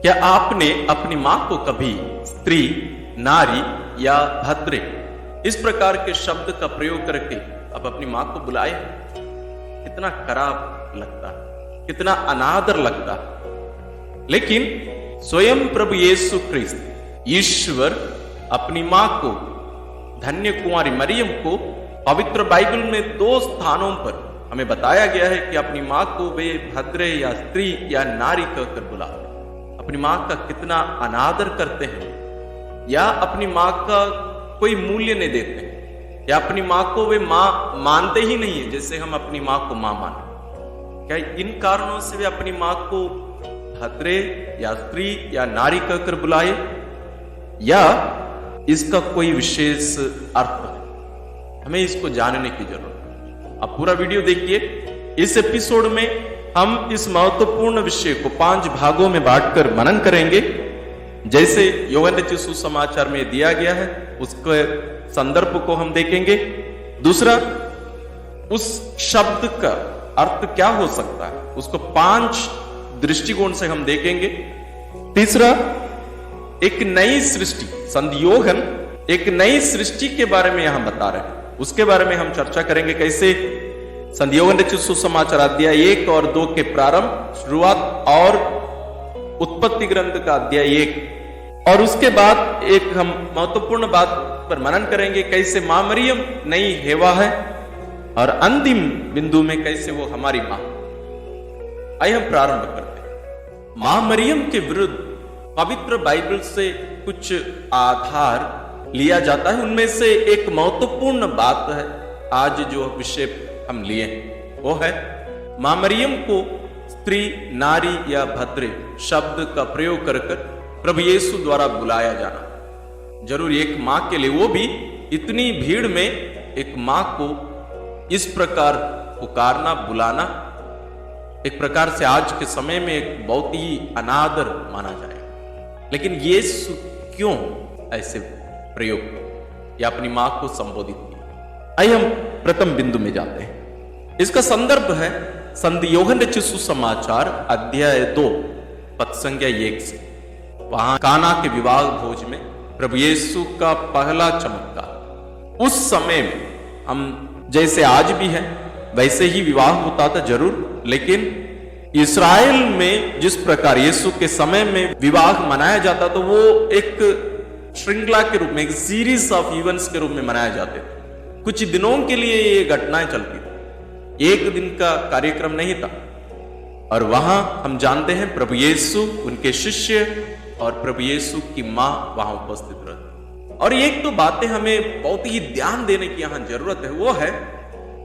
क्या आपने अपनी मां को कभी स्त्री, नारी या भद्रे इस प्रकार के शब्द का प्रयोग करके अब अपनी मां को बुलाए? कितना खराब लगता है, कितना अनादर लगता है। लेकिन स्वयं प्रभु यीशु ख्रिस्त ईश्वर अपनी मां को, धन्य कुंवारी मरियम को, पवित्र बाइबल में 2 स्थानों पर हमें बताया गया है कि अपनी मां को वे भद्रे या स्त्री या नारी कहकर बुलाते, अपनी मां का कितना अनादर करते हैं, या अपनी मां का कोई मूल्य नहीं देते हैं, या अपनी मां को वे मां मानते ही नहीं है जैसे हम अपनी मां को मां माने। क्या इन कारणों से वे अपनी मां को भद्रे या स्त्री या नारी कहकर बुलाए, या इसका कोई विशेष अर्थ है? हमें इसको जानने की जरूरत है। अब पूरा वीडियो देखिए। इस एपिसोड में हम इस महत्वपूर्ण विषय को 5 भागों में बांटकर मनन करेंगे। जैसे यूहन्ना रचित सुसमाचार में दिया गया है, उसके संदर्भ को हम देखेंगे। दूसरा, उस शब्द का अर्थ क्या हो सकता है, उसको 5 दृष्टिकोण से हम देखेंगे। तीसरा, एक नई सृष्टि, संत यूहन्ना एक नई सृष्टि के बारे में यहां बता रहे हैं, उसके बारे में हम चर्चा करेंगे। कैसे संत यूहन्ना रचित सुसमाचार अध्याय 1 और 2 के प्रारंभ, शुरुआत और उत्पत्ति ग्रंथ का अध्याय 1, और उसके बाद एक हम महत्वपूर्ण बात पर मनन करेंगे, कैसे मां मरियम नई हेवा है, और अंतिम बिंदु में कैसे वो हमारी मां। आइए हम प्रारंभ करते हैं। मां मरियम के विरुद्ध पवित्र बाइबल से कुछ आधार लिया जाता है। उनमें से एक महत्वपूर्ण बात है आज जो विषय हम लिए हैं, वो है मां मरियम को स्त्री, नारी या भद्रे शब्द का प्रयोग कर प्रभु यीशु द्वारा बुलाया जाना। जरूर एक मां के लिए, वो भी इतनी भीड़ में एक मां को इस प्रकार पुकारना, बुलाना, एक प्रकार से आज के समय में एक बहुत ही अनादर माना जाए। लेकिन यीशु क्यों ऐसे प्रयोग या अपनी मां को संबोधित किया? आइए हम प्रथम बिंदु में जाते हैं। इसका संदर्भ है संत यूहन्ना रचित सुसमाचार अध्याय 2 पद संख्या 1 से। वहां काना के विवाह भोज में प्रभु यीशु का पहला चमत्कार। उस समय में हम जैसे आज भी है वैसे ही विवाह होता था जरूर, लेकिन इस्राएल में जिस प्रकार यीशु के समय में विवाह मनाया जाता तो वो एक श्रृंखला के रूप में, एक सीरीज ऑफ इवेंट्स के रूप में मनाए जाते थे। कुछ दिनों के लिए ये घटनाएं चलती थी, एक दिन का कार्यक्रम नहीं था। और वहां हम जानते हैं प्रभु यीशु, उनके शिष्य और प्रभु यीशु की मां वहां उपस्थित रहती। और एक तो बातें हमें बहुत ही ध्यान देने की यहां जरूरत है, वो है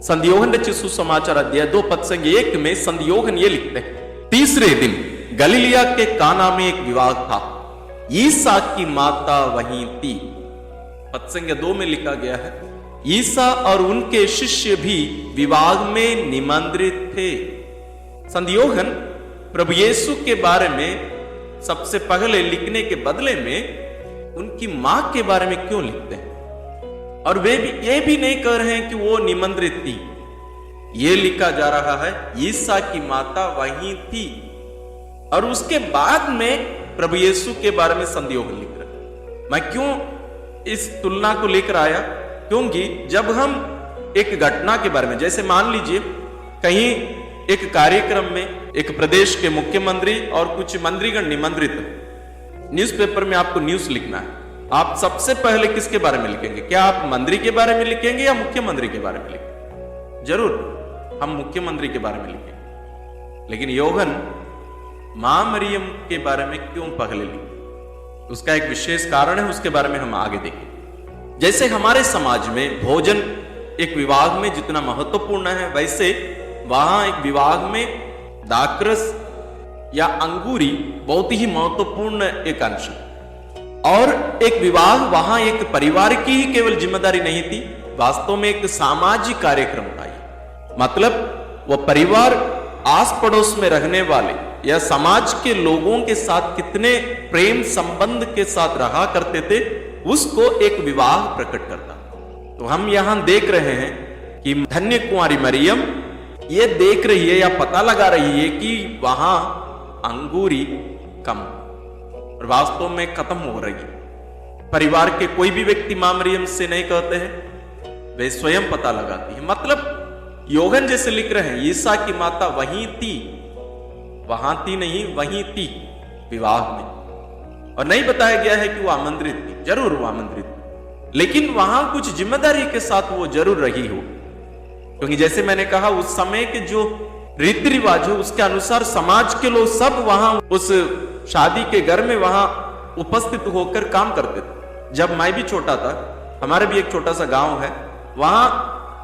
संत यूहन्ना रचित सुसमाचार अध्याय 2 पद संख्या 1 में संत यूहन्ना ये लिखते हैं, तीसरे दिन गलीलिया के काना में एक विवाह था, ईसा की माता वहीं थी। पद संख्या 2 में लिखा गया है, ईसा और उनके शिष्य भी विवाह में निमंत्रित थे। संत यूहन्ना प्रभु यीशु के बारे में सबसे पहले लिखने के बदले में उनकी मां के बारे में क्यों लिखते हैं? और वे भी ये भी नहीं कह रहे हैं कि वो निमंत्रित थी, ये लिखा जा रहा है ईसा की माता वहीं थी। और उसके बाद में प्रभु यीशु के बारे में संत यूहन्ना लिख रहे। मैं क्यों इस तुलना को लेकर आया? क्योंकि जब हम एक घटना के बारे में, जैसे मान लीजिए कहीं एक कार्यक्रम में एक प्रदेश के मुख्यमंत्री और कुछ मंत्रीगण निमंत्रित, न्यूज़पेपर में आपको न्यूज़ लिखना है, आप सबसे पहले किसके बारे में लिखेंगे? क्या आप मंत्री के बारे में लिखेंगे या मुख्यमंत्री के बारे में लिखेंगे? जरूर हम मुख्यमंत्री के बारे में लिखेंगे। लेकिन यूहन्ना मां मरियम के बारे में क्यों पहले लिखे? उसका एक विशेष कारण है, उसके बारे में हम आगे देखेंगे। जैसे हमारे समाज में भोजन एक विवाह में जितना महत्वपूर्ण है, वैसे वहां एक विवाह में दाखरस या अंगूरी बहुत ही महत्वपूर्ण एक अंश है। और एक विवाह वहां एक परिवार की ही केवल जिम्मेदारी नहीं थी, वास्तव में एक सामाजिक कार्यक्रम था। मतलब वो परिवार आस पड़ोस में रहने वाले या समाज के लोगों के साथ कितने प्रेम संबंध के साथ रहा करते थे, उसको एक विवाह प्रकट करता। तो हम यहां देख रहे हैं कि धन्य कुंवारी मरियम ये देख रही है या पता लगा रही है कि वहां अंगूरी कम, और वास्तव में खत्म हो रही है। परिवार के कोई भी व्यक्ति मां मरियम से नहीं कहते हैं, वे स्वयं पता लगाती है। मतलब योहन जैसे लिख रहे हैं, ईसा की माता वहीं थी, वहां थी नहीं, वहीं थी विवाह में। और नहीं बताया गया है कि वो आमंत्रित थी, जरूर वो आमंत्रित थी, लेकिन वहां कुछ जिम्मेदारी के साथ वो जरूर रही हो। क्योंकि जैसे मैंने कहा, उस समय के जो रीति रिवाज है उसके अनुसार समाज के लोग सब वहां उस शादी के घर में वहां उपस्थित होकर काम करते थे। जब मैं भी छोटा था, हमारे भी एक छोटा सा गांव है, वहां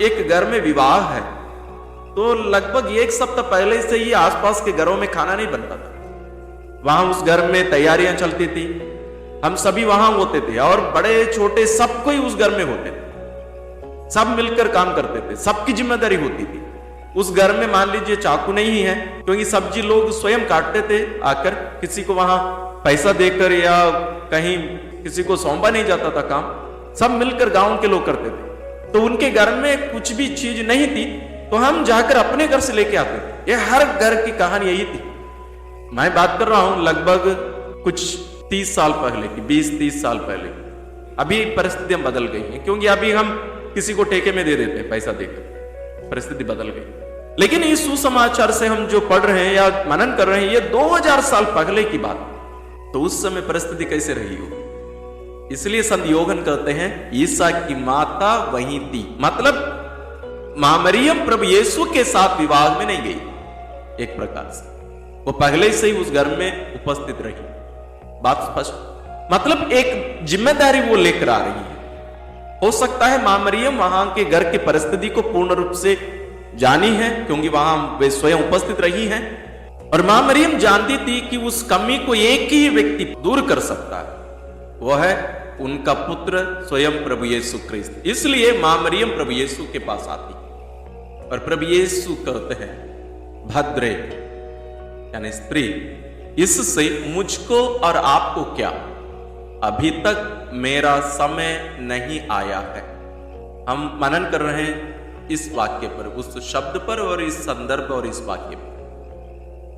एक घर में विवाह है, तो लगभग एक सप्ताह पहले से ही आसपास के घरों में खाना नहीं बनता था। वहां उस घर में तैयारियां चलती थी, हम सभी वहां होते थे, और बड़े छोटे सब कोई उस घर में होते थे, सब मिलकर काम करते थे, सबकी जिम्मेदारी होती थी। उस घर में मान लीजिए चाकू नहीं है, क्योंकि सब्जी लोग स्वयं काटते थे आकर, किसी को वहां पैसा देकर या कहीं किसी को सौंपा नहीं जाता था काम, सब मिलकर गांव के लोग करते थे। तो उनके घर में कुछ भी चीज नहीं थी तो हम जाकर अपने घर से लेके आते थे। ये हर घर की कहानी यही थी। मैं बात कर रहा हूं लगभग कुछ 30 साल पहले की, 20-30 साल पहले की। अभी परिस्थितियां बदल गई हैं, क्योंकि अभी हम किसी को ठेके में दे देते हैं पैसा देकर, परिस्थिति बदल गई। लेकिन इस सुसमाचार से हम जो पढ़ रहे हैं या मनन कर रहे हैं, ये 2000 साल पहले की बात। तो उस समय परिस्थिति कैसे रही हो, इसलिए संत योहन कहते हैं ईसा की माता वहीं थी। मतलब मां मरियम प्रभु यीशु के साथ विवाह में नहीं गई, एक प्रकार से वो पहले से ही उस घर में उपस्थित रही। बात स्पष्ट। मतलब एक जिम्मेदारी वो लेकर आ रही है। हो सकता है मां मरियम वहां के घर की परिस्थिति को पूर्ण रूप से जानी है, क्योंकि वहां वे स्वयं उपस्थित रही हैं, और मां मरियम जानती थी कि उस कमी को एक ही व्यक्ति दूर कर सकता है, वह है उनका पुत्र स्वयं प्रभु यीशु ख्रिस्त। इसलिए मां मरियम प्रभु यीशु के पास आती, और प्रभु यीशु कहते हैं भद्रे, यानी स्त्री, इससे मुझको और आपको क्या, अभी तक मेरा समय नहीं आया है। हम मनन कर रहे हैं इस वाक्य पर, उस शब्द पर और इस संदर्भ और इस वाक्य पर।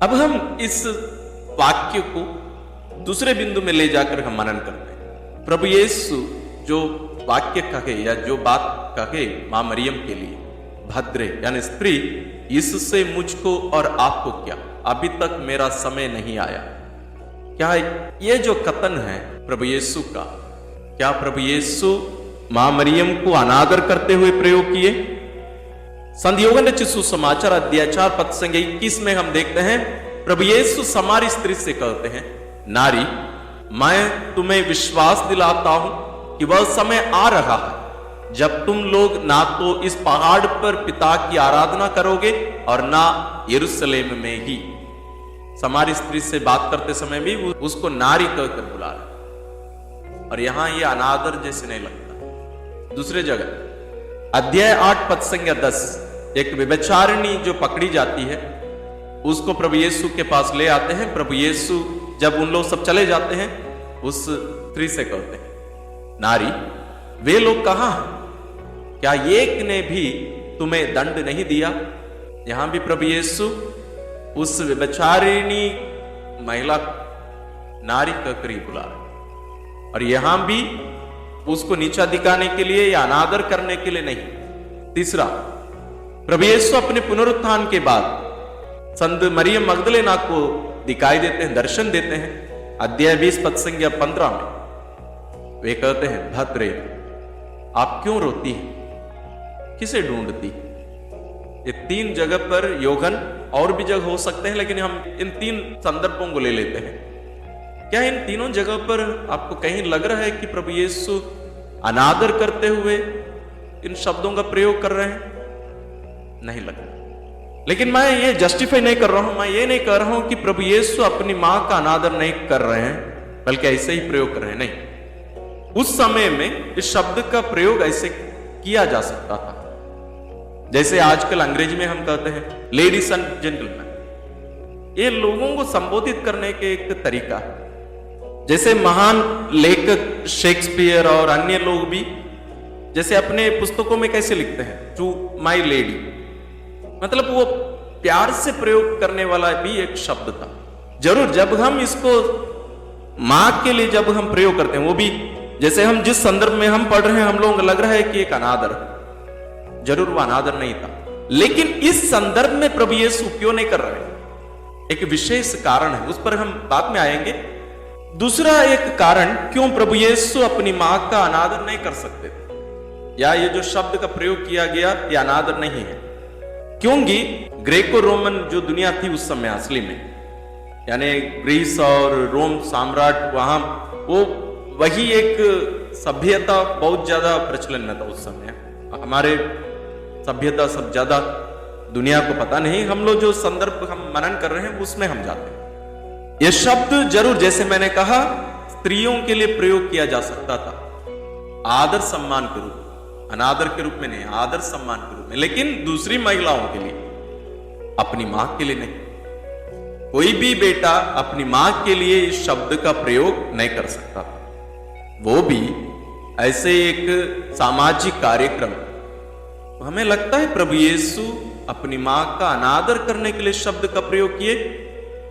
अब हम इस वाक्य को दूसरे बिंदु में ले जाकर हम मनन करते हैं। प्रभु यीशु जो वाक्य कहे या जो बात कहे मां मरियम के लिए, भद्रे यानी स्त्री, इससे मुझको और आपको क्या, अभी तक मेरा समय नहीं आया। क्या ये जो कथन है प्रभु यीशु का, क्या प्रभु यीशु मां मरियम को अनादर करते हुए प्रयोग किए? संत योहन रचित सुसमाचार अध्याय 4 पद संख्या 21 में हम देखते हैं प्रभु यीशु सामरी स्त्री से कहते हैं, नारी, मैं तुम्हें विश्वास दिलाता हूं कि वह समय आ रहा है जब तुम लोग ना तो इस पहाड़ पर पिता की आराधना करोगे और ना यरूशलेम में ही। सामरी स्त्री से बात करते समय भी उसको नारी कहकर बुला रहा, और यहां ये अनादर जैसे नहीं लगता। दूसरे जगह अध्याय 8 पद संख्या 10, एक व्यभिचारिणी जो पकड़ी जाती है उसको प्रभु यीशु के पास ले आते हैं। प्रभु यीशु जब उन लोग सब चले जाते हैं, उस स्त्री से कहते हैं, नारी, वे लोग कहां हैं? क्या एक ने भी तुम्हें दंड नहीं दिया? यहां भी प्रभु यीशु उस व्यभिचारिणी महिला नारी कहकर ही बुला रहे, और यहां भी उसको नीचा दिखाने के लिए या अनादर करने के लिए नहीं। तीसरा, प्रभु यीशु अपने पुनरुत्थान के बाद संत मरियम मगदलेना को दिखाई देते हैं, दर्शन देते हैं। अध्याय 20 पद संख्या 15 में वे कहते हैं, भद्रे, आप क्यों रोती हैं, किसे ढूंढती? ये 3 जगह पर योगन और भी जगह हो सकते हैं, लेकिन हम इन 3 संदर्भों को ले लेते हैं। क्या इन तीनों जगह पर आपको कहीं लग रहा है कि प्रभु यीशु अनादर करते हुए इन शब्दों का प्रयोग कर रहे हैं? नहीं लग रहा। लेकिन मैं ये जस्टिफाई नहीं कर रहा हूं, मैं ये नहीं कह रहा हूं कि प्रभु यीशु अपनी मां का अनादर नहीं कर रहे हैं, बल्कि ऐसे ही प्रयोग कर रहे हैं। नहीं, उस समय में इस शब्द का प्रयोग ऐसे किया जा सकता था, जैसे आजकल अंग्रेजी में हम कहते हैं लेडीज एंड जेंटलमैन। ये लोगों को संबोधित करने के एक तरीका है। जैसे महान लेखक शेक्सपियर और अन्य लोग भी जैसे अपने पुस्तकों में कैसे लिखते हैं, टू माई लेडी, मतलब वो प्यार से प्रयोग करने वाला भी एक शब्द था। जरूर जब हम इसको मां के लिए जब हम प्रयोग करते हैं, वो भी जैसे हम जिस संदर्भ में हम पढ़ रहे हैं, हम लोगों को लग रहा है कि एक अनादर, जरूर वो अनादर नहीं था, लेकिन इस संदर्भ में प्रभु यीशु क्यों नहीं कर रहे? एक विशेष कारण है, उस पर हम बाद में आएंगे। दूसरा एक कारण क्यों प्रभु यीशु अपनी मां का अनादर नहीं कर सकते, या ये जो शब्द का प्रयोग किया गया ये अनादर नहीं है, क्योंकि ग्रेको रोमन जो दुनिया थी उस समय असली में, यानी ग्रीस और रोम साम्राट, वहां वो वही एक सभ्यता बहुत ज्यादा प्रचलन में था उस समय। हमारे सभ्यता सब ज्यादा दुनिया को पता नहीं, हम लोग जो संदर्भ हम मनन कर रहे हैं उसमें हम जाते हैं। यह शब्द जरूर जैसे मैंने कहा स्त्रियों के लिए प्रयोग किया जा सकता था, आदर सम्मान के रूप में, अनादर के रूप में नहीं, आदर सम्मान के रूप में, लेकिन दूसरी महिलाओं के लिए, अपनी मां के लिए नहीं। कोई भी बेटा अपनी मां के लिए इस शब्द का प्रयोग नहीं कर सकता, वो भी ऐसे एक सामाजिक कार्यक्रम। तो हमें लगता है प्रभु यीशु अपनी मां का अनादर करने के लिए शब्द का प्रयोग किए?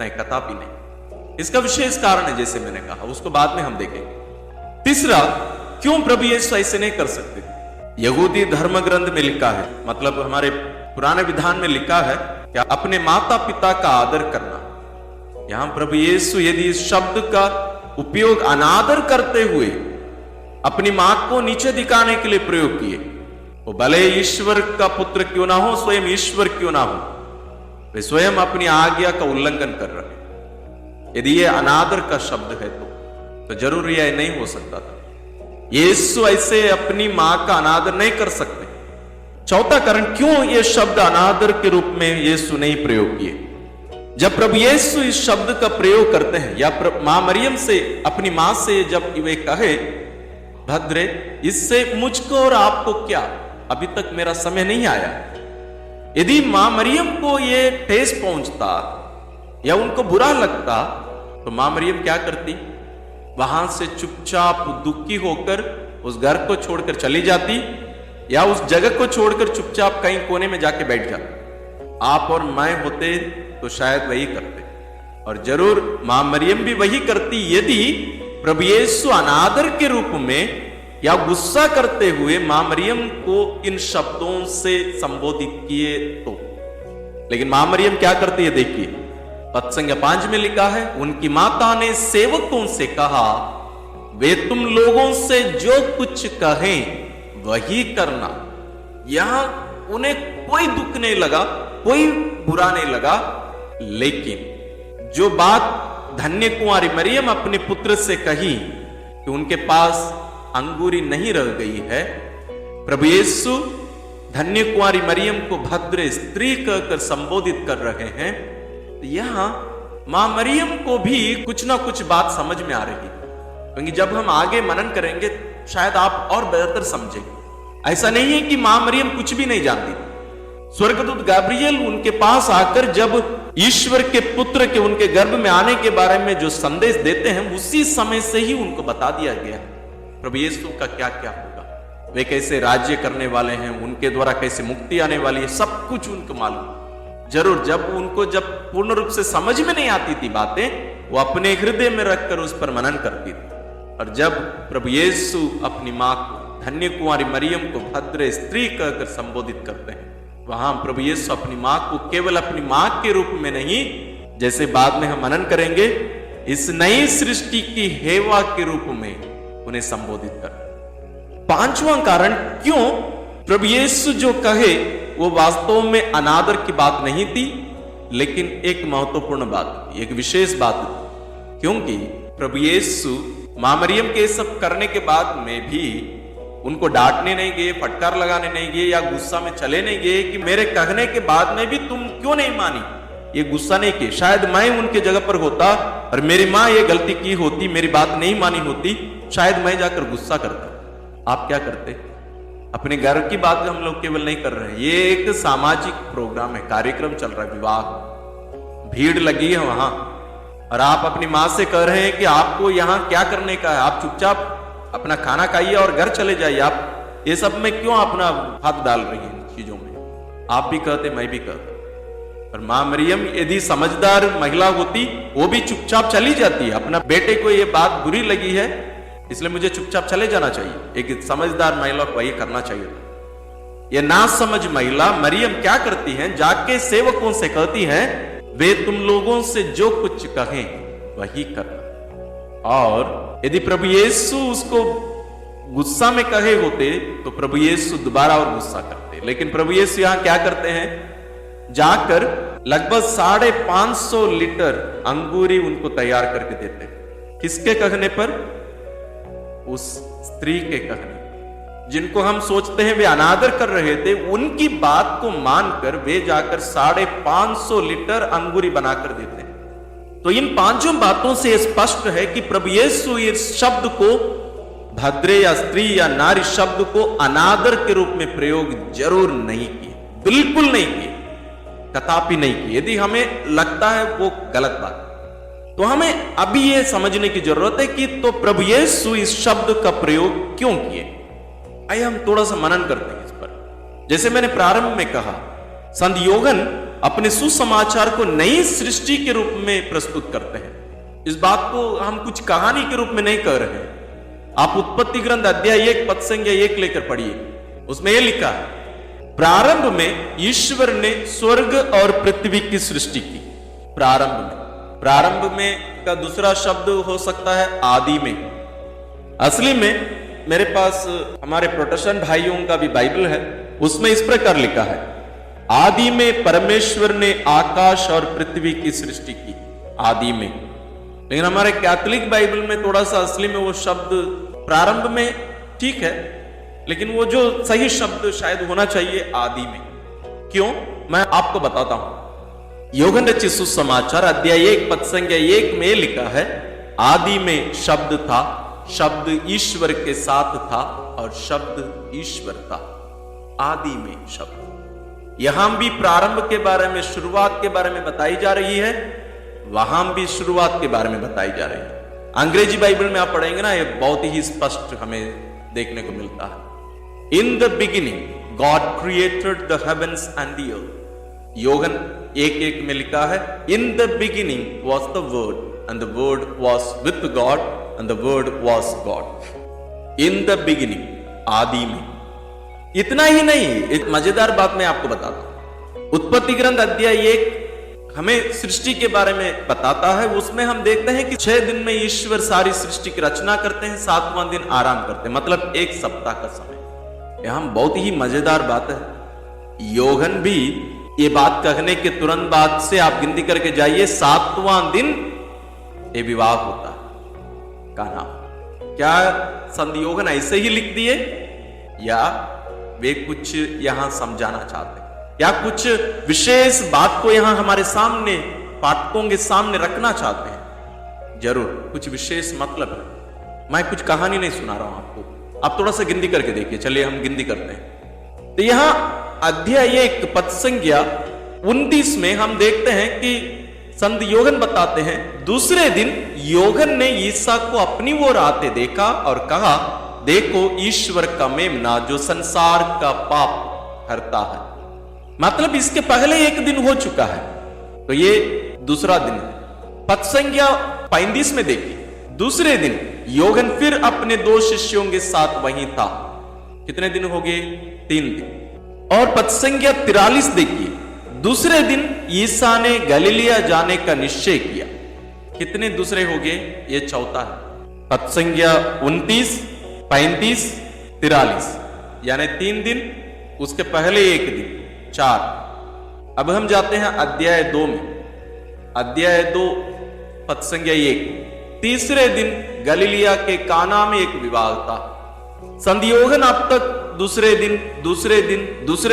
नहीं, कदापि नहीं। इसका विशेष कारण है, जैसे मैंने कहा, उसको बाद में हम देखेंगे। तीसरा, क्यों प्रभु यीशु ऐसे नहीं कर सकते? यहूदी धर्म ग्रंथ में लिखा है, मतलब हमारे पुराने विधान में लिखा है कि अपने माता पिता का आदर करना। यहां प्रभु यीशु यदि इस शब्द का उपयोग अनादर करते हुए अपनी मां को नीचे दिखाने के लिए प्रयोग किए, वो भले ईश्वर का पुत्र क्यों ना हो, स्वयं ईश्वर क्यों ना हो, वे स्वयं अपनी आज्ञा का उल्लंघन कर रहे हैं। यदि ये अनादर का शब्द है तो जरूर यह नहीं हो सकता था। यीशु ऐसे अपनी मां का अनादर नहीं कर सकते। चौथा कारण, क्यों ये शब्द अनादर के रूप में यीशु नहीं प्रयोग किए? जब प्रभु यीशु इस शब्द का प्रयोग करते हैं, या मां मरियम से, अपनी मां से जब वे कहे, भद्रे, इससे मुझको और आपको क्या, अभी तक मेरा समय नहीं आया। यदि मां मरियम को ये ठेस पहुंचता या उनको बुरा लगता, तो मां मरियम क्या करती? वहां से चुपचाप दुखी होकर उस घर को छोड़कर चली जाती, या उस जगह को छोड़कर चुपचाप कहीं कोने में जाके बैठ जाती। आप और मैं होते तो शायद वही करते, और जरूर मां मरियम भी वही करती यदि प्रभु यीशु अनादर के रूप में या गुस्सा करते हुए मां मरियम को इन शब्दों से संबोधित किए तो। लेकिन मां मरियम क्या करती है, देखिए, पद संख्या 5 में लिखा है, उनकी माता ने सेवकों से कहा, वे तुम लोगों से जो कुछ कहें वही करना। यहां उन्हें कोई दुख नहीं लगा, कोई बुरा नहीं लगा, लेकिन जो बात धन्य कुंवारी मरियम अपने पुत्र से कही कि उनके पास अंगूरी नहीं रह गई है, प्रभु यीशु धन्य कुंवारी मरियम को भद्र स्त्री कहकर संबोधित कर रहे हैं। यहां मां मरियम को भी कुछ ना कुछ बात समझ में आ रही, क्योंकि जब हम आगे मनन करेंगे शायद आप और बेहतर समझेंगे। ऐसा नहीं है कि मां मरियम कुछ भी नहीं जानती। स्वर्गदूत गैब्रियल उनके पास आकर जब ईश्वर के पुत्र के उनके गर्भ में आने के बारे में जो संदेश देते हैं, उसी समय से ही उनको बता दिया गया प्रभु यीशु का क्या क्या होगा, वे कैसे राज्य करने वाले हैं, उनके द्वारा कैसे मुक्ति आने वाली है, सब कुछ उनको मालूम। जरूर जब पूर्ण रूप से समझ में नहीं आती थी बातें, वो अपने हृदय में रखकर उस पर मनन करती थी। और जब प्रभु यीशु अपनी मां को, धन्य कुंवारी मरियम को भद्र स्त्री कहकर संबोधित करते हैं, वहां प्रभु यीशु अपनी मां को केवल अपनी मां के रूप में नहीं, जैसे बाद में हम मनन करेंगे, इस नई सृष्टि की हेवा के रूप में उन्हें संबोधित कर। पांचवां कारण, क्यों प्रभु यीशु जो कहे वो वास्तव में अनादर की बात नहीं थी, लेकिन एक महत्वपूर्ण बात, एक विशेष बात थी। क्योंकि प्रभु यीशु मां मरियम के सब करने के बाद में भी उनको डांटने नहीं गए, फटकार लगाने नहीं गए, या गुस्सा में चले नहीं गए कि मेरे कहने के बाद में भी तुम क्यों नहीं मानी। ये गुस्सा नहीं किए। शायद मैं उनके जगह पर होता और मेरी मां ये गलती की होती, मेरी बात नहीं मानी होती, शायद मैं जाकर गुस्सा करता। आप क्या करते? अपने घर की बात हम लोग केवल नहीं कर रहे हैं, ये एक सामाजिक प्रोग्राम है, कार्यक्रम चल रहा है, विवाह, भीड़ लगी है वहां, और आप अपनी मां से कह रहे हैं कि आपको यहां क्या करने का है, आप चुपचाप अपना खाना खाइए और घर चले जाइए। आप ये सब में क्यों अपना हाथ डाल रही है इन चीजों में? आप भी कहते, मैं भी कहता। पर मां मरियम यदि समझदार महिला होती, वो भी चुपचाप चली जाती है। अपना बेटे को ये बात बुरी लगी है, इसलिए मुझे चुपचाप चले जाना चाहिए। एक समझदार महिला को वही करना चाहिए। ये ना समझ महिला मरियम क्या करती हैं, जाके सेवकों से कहती हैं, वे तुम लोगों से जो कुछ कहें वही करना। और यदि प्रभु यीशु उसको गुस्सा में कहे होते तो प्रभु यीशु दोबारा और गुस्सा करते, लेकिन प्रभु यीशु यहां क्या करते हैं, जाकर लगभग 550 लीटर अंगूरी उनको तैयार करके देते। किसके कहने पर? उस स्त्री के कहने, जिनको हम सोचते हैं वे अनादर कर रहे थे, उनकी बात को मानकर वे जाकर 550 लीटर अंगूरी बनाकर देते हैं। तो इन पांचों बातों से स्पष्ट है कि प्रभु यीशु इस शब्द को, भद्रे या स्त्री या नारी शब्द को अनादर के रूप में प्रयोग जरूर नहीं किए, बिल्कुल नहीं किए, कदापि नहीं किए। यदि हमें लगता है वो गलत बात, तो हमें अभी ये समझने की जरूरत है कि तो प्रभु यीशु इस शब्द का प्रयोग क्यों किए। आइए हम थोड़ा सा मनन करते हैं इस पर। जैसे मैंने प्रारंभ में कहा, संत योहन अपने सुसमाचार को नई सृष्टि के रूप में प्रस्तुत करते हैं। इस बात को हम कुछ कहानी के रूप में नहीं कह रहे हैं। आप उत्पत्ति ग्रंथ अध्याय 1 पद संख्या 1 लेकर पढ़िए, उसमें यह लिखा है, प्रारंभ में ईश्वर ने स्वर्ग और पृथ्वी की सृष्टि की। प्रारंभ में का दूसरा शब्द हो सकता है आदि में। असली में मेरे पास हमारे प्रोटेस्टेंट भाइयों का भी बाइबल है, उसमें इस प्रकार लिखा है, आदि में परमेश्वर ने आकाश और पृथ्वी की सृष्टि की। आदि में। लेकिन हमारे कैथोलिक बाइबल में थोड़ा सा असली में वो शब्द प्रारंभ में ठीक है, लेकिन वो जो सही शब्द शायद होना चाहिए आदि में। क्यों? मैं आपको बताता हूं। योहन रचित सुसमाचार अध्याय 1 पद संख्या 1 में लिखा है, आदि में शब्द था, शब्द ईश्वर के साथ था और शब्द ईश्वर था। आदि में शब्द। यहां भी प्रारंभ के बारे में, शुरुआत के बारे में बताई जा रही है, वहां भी शुरुआत के बारे में बताई जा रही है। अंग्रेजी बाइबल में आप पढ़ेंगे ना, ये बहुत ही स्पष्ट हमें देखने को मिलता है। In the beginning God created the heavens and the earth. Yohan 1:1 में लिखा है, in the beginning was the word and the word was with God and the word was God. In the beginning, आदि में। इतना ही नहीं, एक मजेदार बात मैं आपको बताता हूं। उत्पत्ति ग्रंथ अध्याय 1 हमें सृष्टि के बारे में बताता है। उसमें हम देखते हैं कि 6 दिन में ईश्वर सारी सृष्टि की रचना करते हैं, 7वां दिन आराम करते हैं, मतलब 1 सप्ताह का समय। यहां बहुत ही मजेदार बात है। योहन भी ये बात कहने के तुरंत बाद से आप गिनती करके जाइए, 7वां दिन ये विवाह होता है का नाम। क्या संत योहन ऐसे ही लिख दिए या वे कुछ यहां समझाना चाहते हैं, या कुछ विशेष बात को यहां हमारे सामने, पाठकों के सामने रखना चाहते हैं? जरूर कुछ विशेष मतलब है। मैं कुछ कहानी नहीं सुना रहा हूं आपको, आप थोड़ा सा गिनती करके देखिए। चलिए हम गिनती करते हैं। तो यहां अध्याय 1 पद संख्या 29 में हम देखते हैं कि संत योहन बताते हैं, दूसरे दिन योहन ने ईसा को अपनी ओर आते देखा और कहा, देखो ईश्वर का मेमना जो संसार का पाप हरता है। मतलब इसके पहले 1 दिन हो चुका है, तो ये दूसरा दिन है। पद संख्या 35 में देखिए, दूसरे दिन योहन फिर अपने 2 शिष्यों के साथ वहीं था। कितने दिन हो गए? 3 दिन। और पद संख्या 43 देखिए, दूसरे दिन ईसा ने गलीलिया जाने का निश्चय किया। कितने दूसरे हो गए? ये चौथा है। पद संख्या 29, 35, 43, यानी 3 दिन, उसके पहले 1 दिन, 4। अब हम जाते हैं अध्याय 2 में। अध्याय 2 पद संख्या 1, तीसरे दिन गलीलिया के काना में एक विवाह था। संत योहन अब तक दूसरे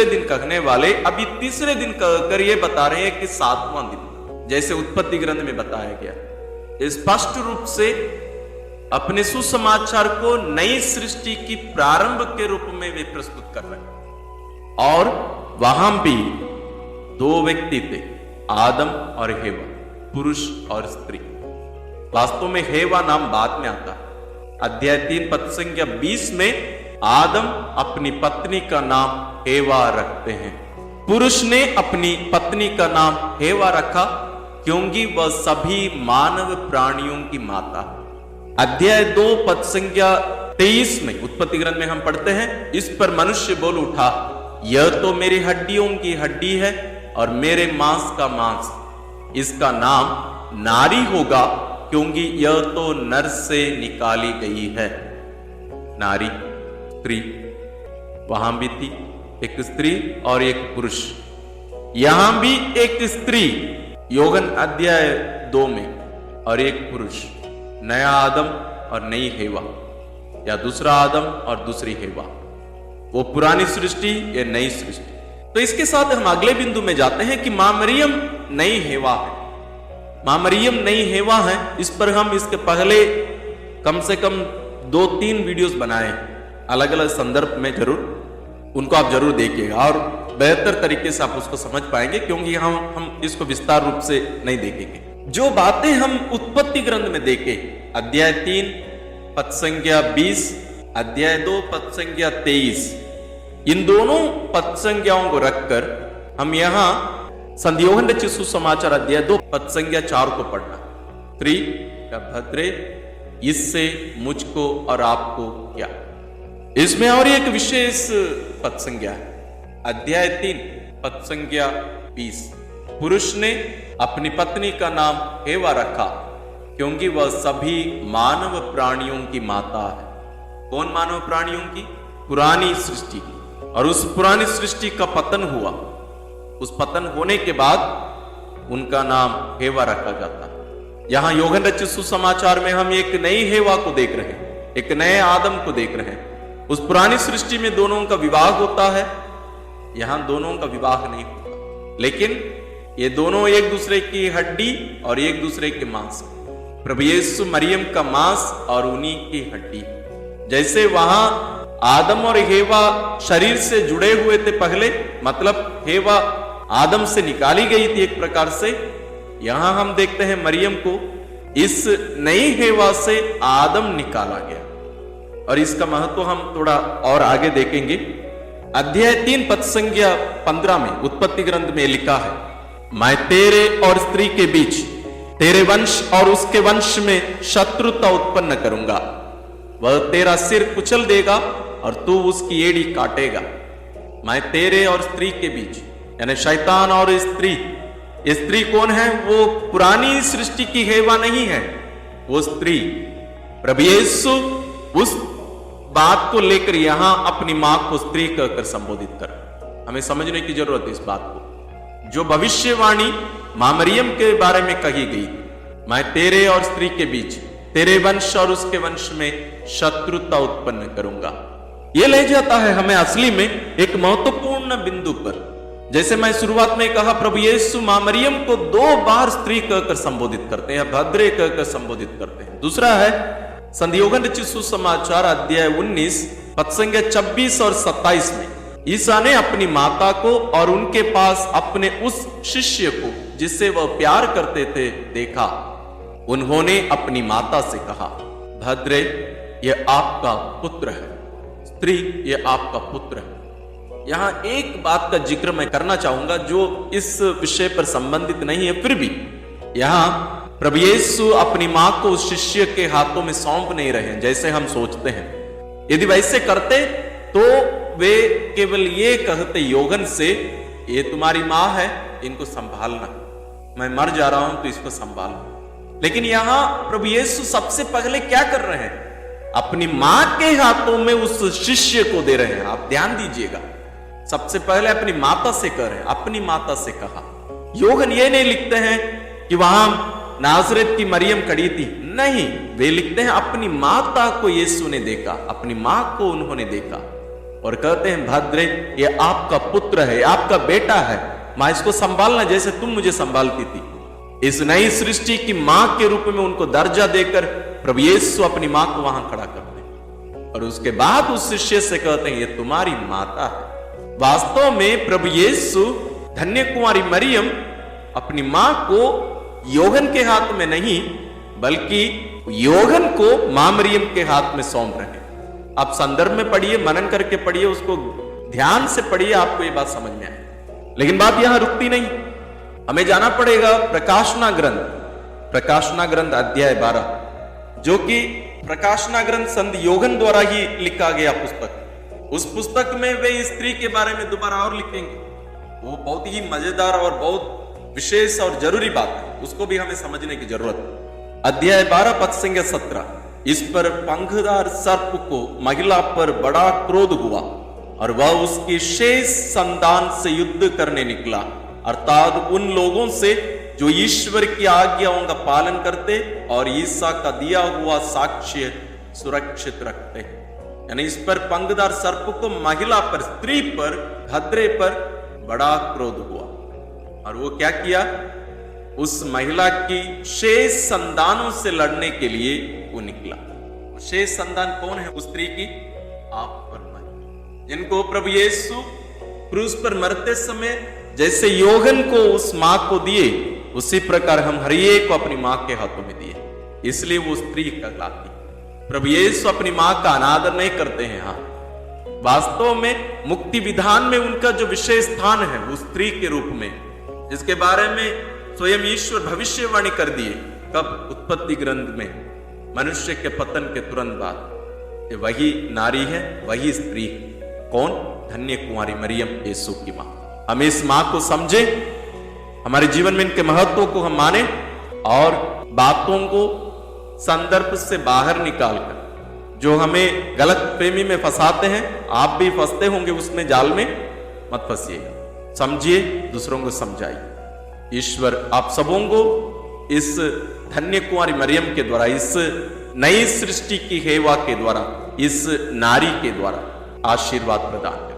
दिन कहने वाले अभी तीसरे दिन कहकर ये बता रहे हैं कि 7वां दिन, जैसे उत्पत्ति ग्रंथ में बताया गया। स्पष्ट रूप से अपने सुसमाचार को नई सृष्टि की प्रारंभ के रूप में वे प्रस्तुत कर रहे हैं। और वहां भी 2 व्यक्ति थे, आदम और हेवा, पुरुष और स्त्री। वास्तव में हेवा नाम बाद में आता है। अध्याय 3 पद संख्या 20 में आदम अपनी पत्नी का नाम हेवा रखते हैं। पुरुष ने अपनी पत्नी का नाम हेवा रखा क्योंकि वह सभी मानव प्राणियों की माता। अध्याय 2 पद संख्या 23 में उत्पत्ति ग्रंथ में हम पढ़ते हैं, इस पर मनुष्य बोल उठा, यह तो मेरी हड्डियों की हड्डी है और मेरे मांस का मांस। इसका नाम नारी होगा क्योंकि यह तो नर से निकाली गई है। नारी, स्त्री, वहां भी थी एक स्त्री और एक पुरुष, यहां भी एक स्त्री योगन अध्याय 2 में और एक पुरुष। नया आदम और नई हेवा, या दूसरा आदम और दूसरी हेवा, वो पुरानी सृष्टि या नई सृष्टि। तो इसके साथ हम अगले बिंदु में जाते हैं कि मां मरियम नई हेवा है। मां मरियम नई हेवा है, इस पर हम इसके पहले कम से कम 2-3 वीडियोस बनाए अलग अलग संदर्भ में, जरूर उनको आप जरूर देखिएगा और बेहतर तरीके से आप उसको समझ पाएंगे, क्योंकि हम इसको विस्तार रूप से नहीं देखेंगे। जो बातें हम उत्पत्ति ग्रंथ में देखे, अध्याय 3 पद संख्या 20, अध्याय 2 पद संख्या 23, इन दोनों पद संख्याओं को रखकर हम यहां संत योहन रचित सुसमाचार अध्याय 2 पद संख्या 4 को पढ़ना। स्त्री या भद्रे, इससे मुझको और आपको क्या। इसमें और एक विशेष पद संज्ञा है, अध्याय 3 पद संज्ञा 20, पुरुष ने अपनी पत्नी का नाम हेवा रखा क्योंकि वह सभी मानव प्राणियों की माता है। कौन मानव प्राणियों की? पुरानी सृष्टि। और उस पुरानी सृष्टि का पतन हुआ, उस पतन होने के बाद उनका नाम हेवा रखा जाता है। यहां योहन रचित सुसमाचार में हम एक नई हेवा को देख रहे हैं, एक नए आदम को देख रहे हैं। उस पुरानी सृष्टि में दोनों का विवाह होता है, यहां दोनों का विवाह नहीं होता, लेकिन ये दोनों एक दूसरे की हड्डी और एक दूसरे के मांस। प्रभु यीशु मरियम का मांस और उन्हीं की हड्डी। जैसे वहां आदम और हेवा शरीर से जुड़े हुए थे पहले, मतलब हेवा आदम से निकाली गई थी एक प्रकार से, यहां हम देखते हैं मरियम को इस नई हेवा से आदम निकाला गया। और इसका महत्व हम थोड़ा और आगे देखेंगे। अध्याय 3 पद संख्या 15 में उत्पत्ति ग्रंथ में लिखा है, मैं तेरे और स्त्री के बीच, तेरे वंश और उसके वंश में शत्रुता उत्पन्न करूंगा। वह तेरा सिर कुचल देगा और तू उसकी एड़ी काटेगा। मैं तेरे और स्त्री के बीच, यानी शैतान और स्त्री। स्त्री कौन है? वो पुरानी सृष्टि की हेवा नहीं है, वो स्त्री। प्रभु यीशु उस बात को लेकर यहां अपनी मां को स्त्री कहकर संबोधित कर, हमें समझने की जरूरत है इस बात को। जो भविष्यवाणी मां मरियम के बारे में कही गई, मैं तेरे और स्त्री के बीच, तेरे वंश और उसके वंश में शत्रुता उत्पन्न करूंगा, यह ले जाता है हमें असली में एक महत्वपूर्ण बिंदु पर। जैसे मैं शुरुआत में कहा, प्रभु यीशु मां मरियम को 2 बार स्त्री कहकर संबोधित करते हैं, भद्रे कहकर संबोधित करते हैं। दूसरा है संत योहन रचित सुसमाचार अध्याय 19 पद संख्या 24 और 27 में ईसा ने अपनी माता को और उनके पास अपने उस शिष्य को जिससे वह प्यार करते थे देखा। उन्होंने अपनी माता से कहा, भद्रे यह आपका पुत्र है, स्त्री यह आपका पुत्र है। यहां एक बात का जिक्र मैं करना चाहूंगा जो इस विषय पर संबंधित नहीं है, फिर भी यहां प्रभु यीशु अपनी मां को उस शिष्य के हाथों में सौंप नहीं रहे जैसे हम सोचते हैं। यदि वैसे करते तो वे केवल ये कहते योगन से, ये तुम्हारी मां है, इनको संभालना, मैं मर जा रहा हूं तो इसको संभालना। लेकिन यहां प्रभु यीशु सबसे पहले क्या कर रहे हैं? अपनी मां के हाथों में उस शिष्य को दे रहे हैं। आप ध्यान दीजिएगा, सबसे पहले अपनी माता से कर रहे हैं, अपनी माता से कहा। योगन ये नहीं लिखते हैं कि वहां नाजरेत की मरियम खड़ी थी, नहीं, वे लिखते हैं अपनी माता को यीशु ने देखा, अपनी मां को उन्होंने देखा और कहते हैं, भद्रे ये आपका पुत्र है, आपका बेटा है, मां इसको संभालना जैसे तुम मुझे संभालती थी। इस नई सृष्टि की मां के रूप में उनको दर्जा देकर प्रभु यीशु अपनी मां को वहां खड़ा करते हैं और उसके बाद उस शिष्य से कहते हैं, ये तुम्हारी माता है। वास्तव में प्रभु यीशु धन्य कुमारी मरियम अपनी मां को योगन के हाथ में नहीं बल्कि योगन को मां मरियम के हाथ में सौंप रहे हैं। आप संदर्भ में पढ़िए, मनन करके पढ़िए, उसको ध्यान से पढ़िए, आपको ये बात समझ में आए। लेकिन बात यहां रुकती नहीं, हमें जाना पड़ेगा प्रकाशना ग्रंथ अध्याय 12, जो कि प्रकाशना ग्रंथ संत योगन द्वारा ही लिखा गया पुस्तक। उस पुस्तक में वे स्त्री के बारे में दोबारा और लिखेंगे। वो बहुत ही मजेदार और बहुत विशेष और जरूरी बात है, उसको भी हमें समझने की जरूरत है। अध्याय 12 पद संख्या 17, इस पर पंखदार सर्प को महिला पर बड़ा क्रोध हुआ और वह उसकी शेष संतान से युद्ध करने निकला, अर्थात उन लोगों से जो ईश्वर की आज्ञाओं का पालन करते और ईसा का दिया हुआ साक्ष्य सुरक्षित रखते। यानी इस पर पंखदार सर्प को महिला पर, स्त्री पर, भद्रे पर बड़ा क्रोध हुआ और वो क्या किया, उस महिला की शेष संतानों से लड़ने के लिए वो निकला। शेष संतान कौन है उस स्त्री की? आप और मैं, जिनको प्रभु यीशु क्रूस पर मरते समय जैसे योगन को उस मां को दिए, उसी प्रकार हम हर एक को अपनी मां के हाथों में दिए, इसलिए वो स्त्री कहलाती। प्रभु यीशु अपनी मां का अनादर नहीं करते हैं। हाँ, वास्तव में मुक्ति विधान में उनका जो विशेष स्थान है वो स्त्री के रूप में, जिसके बारे में स्वयं ईश्वर भविष्यवाणी कर दिए। कब? उत्पत्ति ग्रंथ में, मनुष्य के पतन के तुरंत बाद। ये वही नारी है, वही स्त्री। कौन? धन्य कुंवारी मरियम, यीशु की मां। हम इस मां को समझे, हमारे जीवन में इनके महत्व को हम माने और बातों को संदर्भ से बाहर निकालकर जो हमें गलत प्रेमी में फंसाते हैं, आप भी फंसते होंगे उसमें, जाल में मत फंसिएगा। समझिए, दूसरों को समझाइए। ईश्वर आप सबों को इस धन्य कुंवारी मरियम के द्वारा, इस नई सृष्टि की हेवा के द्वारा, इस नारी के द्वारा आशीर्वाद प्रदान